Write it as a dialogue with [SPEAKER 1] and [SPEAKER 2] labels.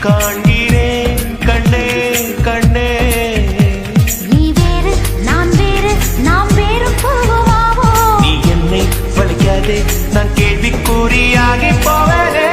[SPEAKER 1] காண்கிறேன் கண்ணே கண்ணே.
[SPEAKER 2] நீ வேறு நான் வேறு நாம் வேறு போவாவோ.
[SPEAKER 1] நீ என்னை வலிக்காதே நான் கேள்விக்குறியாகி போவனே.